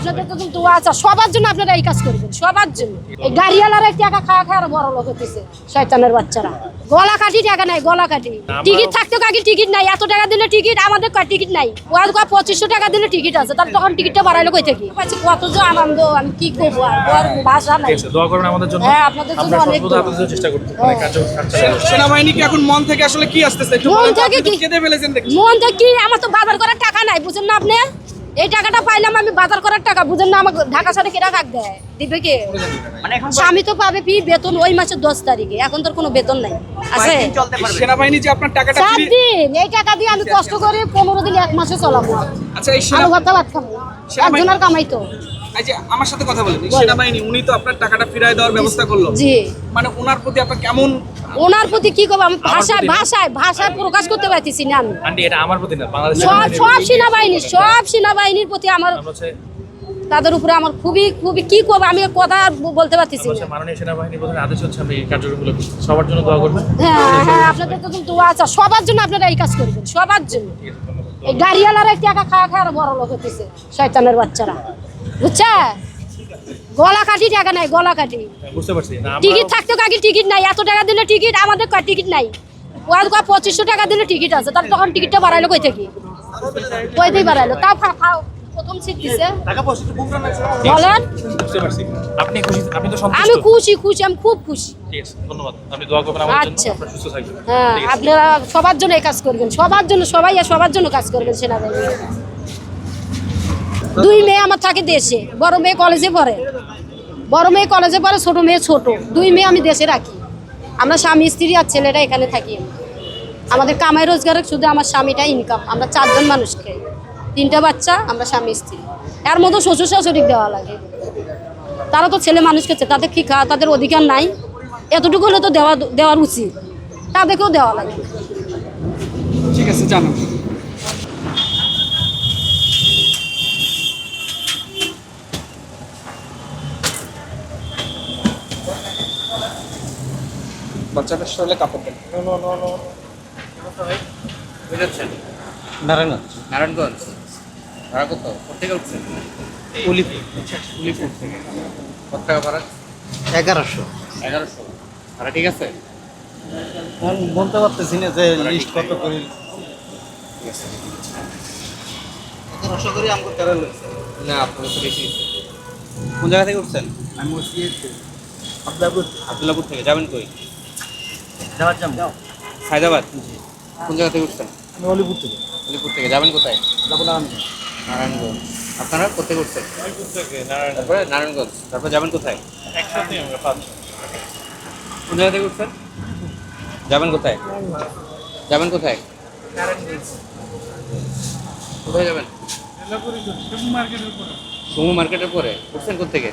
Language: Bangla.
আপনাদের তো দোয়া আছে সবার জন্য, আপনারা এই কাজ করবেন সবার জন্য। এই গাড়িওয়ালারা টাকা খাওয়া খাওয়া বড় লোক হতেছে শয়তানের বাচ্চারা। গলা কাটি টাকা নাই, গলা কাটি টিকিট থাকতো, কাকি টিকিট নাই, এত টাকা দিলে টিকিট, আমাদের টিকিট নাই। ওর 2500 টাকা দিলে টিকিট আছে, তাহলে তখন টিকিটটা বাড়াইলো কই থেকে? কত যে আনন্দ, আমি কি করবো আর ভাষা নাই। দোয়া করবেন আমাদের জন্য। হ্যাঁ, আপনাদের জন্য অনেক দোয়া। আপনাদের চেষ্টা করতে মানে কাজ। সেনাবাহিনী কি এখন মন থেকে আসলে কি আসতেছে? একটু মন বলেন তো, থেকে আপনি তো কি কেঁদে ফেলেছেন দেখছি। মন থেকে কি, আমার তো বাজার করার টাকা নাই, বুঝেন না আপনি? এই টাকাটা পাইলাম আমি বাজার করার টাকা, বুঝেন না? আমার ঢাকা সাথে কেনা কাক দেয়, দিবে কে? স্বামী তো পাবে কি বেতন ওই মাসের 10 তারিখে, এখন তোর কোনো বেতন নাই আছে। সেনাবাহিনী যে আপনার টাকাটা 4 দিন এই টাকা দিয়ে আমি কষ্ট করে 15 দিন 1 মাসে চলাবো। আচ্ছা, এই আলু ভর্তা ভাত খাবো, একজনের কামাই তো। এই যে আমার সাথে কথা বলেন, এই সেনাবাহিনী উনি তো আপনার টাকাটা ফিরিয়ে দেওয়ার ব্যবস্থা করলো, জি। মানে ওনার প্রতি আপনার কেমন? ওনার প্রতি কি করবো আমি ভাষায় ভাষায় ভাষায় প্রকাশ করতে পারতেছি না আমি। আন্টি এটা আমার প্রতি না, বাংলাদেশ সব সেনাবাহিনীর প্রতি আমার, তাদের উপরে আমার খুবই খুবই কি করবো আমি কথা বলতে পারতেছি না। মাননীয় সেনাবাহিনী প্রধানের আদেশ হচ্ছে আমি এই কার্যক্রমগুলো সবার জন্য দোয়া করবেন। হ্যাঁ হ্যাঁ, আপনাদের তো দোয়া আছে সবার জন্য, আপনারা এই কাজ করবেন সবার জন্য। এই গাড়িওয়ালারা টাকা খাওয়া খাওয়া বড় লোক হতেছে শয়তানের বাচ্চারা, বুঝছে? গলা কাটি টাকা নাই, গলা কাটি বুঝতে পারছি না। টিকিট থাকতো, কাকি টিকিট নাই, এত টাকা দিলে টিকিট, আমাদের টিকিট নাই। ওর 2500 টাকা দিলে টিকিট আছে, তাহলে তখন টিকিটটা বাড়াইলো কই থেকে? কই বাড়াইলো? তাও প্রথম সিট দিছে বলেন। বুঝতে পারছি আপনি খুশি, আপনি তো সন্তুষ্ট। আমি খুশি খুশি, আমি খুব খুশি। ঠিক আছে, ধন্যবাদ। আপনি দোয়া করবেন আমাদের জন্য, আচ্ছা। আপনারা সুস্থ থাকবেন। হ্যাঁ, ঠিক আছে। আপনারা সবার জন্য এই কাজ করবেন, সবার জন্য, সবাই সবার জন্য কাজ করবেন সেনাবাহিনী। 2 মেয়ে আমার থাকে দেশে, বড় মেয়ে কলেজে পড়ে, ছোট মেয়ে ছোট, 2 মেয়ে আমি দেশে রাখি। আমরা স্বামী স্ত্রী আর ছেলেটা এখানে থাকি। আমাদের কামাই রোজগারে শুধু আমার স্বামীটা ইনকাম, আমরা 4 জন মানুষ খাই, 3টা বাচ্চা, আমরা স্বামী স্ত্রী। এর মধ্যে শ্বশুর শাশুড়ি দেওয়া লাগে, তারা তো ছেলে মানুষ করছে, তাদের কি খাওয়া, তাদের অধিকার নাই? এতটুকু হলে তো দেওয়ার উচিত, তাদেরকেও দেওয়া লাগে। ঠিক আছে, জানো বাচ্চাটার শরীরে কাপড় দেন। বুঝেছেন? নারায়ণগঞ্জ ভাড়া কত? কোথেকে উঠছেন? উলিপুর থেকে। কত টাকা ভাড়া? 1100। 1100 ভাড়া ঠিক আছে? আমি বলতে পারতেছি না যে লিস্ট কত করে। 1100 করে আমাকে তেরা লাগছে। না, আপনার তো বেশি। কোন জায়গা থেকে উঠছেন? আমি বসিয়েছি আব্দুল্লাহপুর থেকে। যাবেন কই? যাওয়ার জন্য হায়দ্রাবাদ। কোন জায়গা থেকে উঠছেন? আমি অলিপুর থেকে উলিপুর থেকে। যাবেন কোথায়? যাবো না আমি নারায়ণগঞ্জ। আপনারা কোথেকে উঠছেন? তারপরে নারায়ণগঞ্জ। তারপর যাবেন কোথায়? একসাথে আমরা 5। কোন জায়গা থেকে উঠছেন? যাবেন কোথায়? যাবেন কোথায়? কোথায় যাবেন? সুমু মার্কেটের পরে। উঠছেন কোথেকে?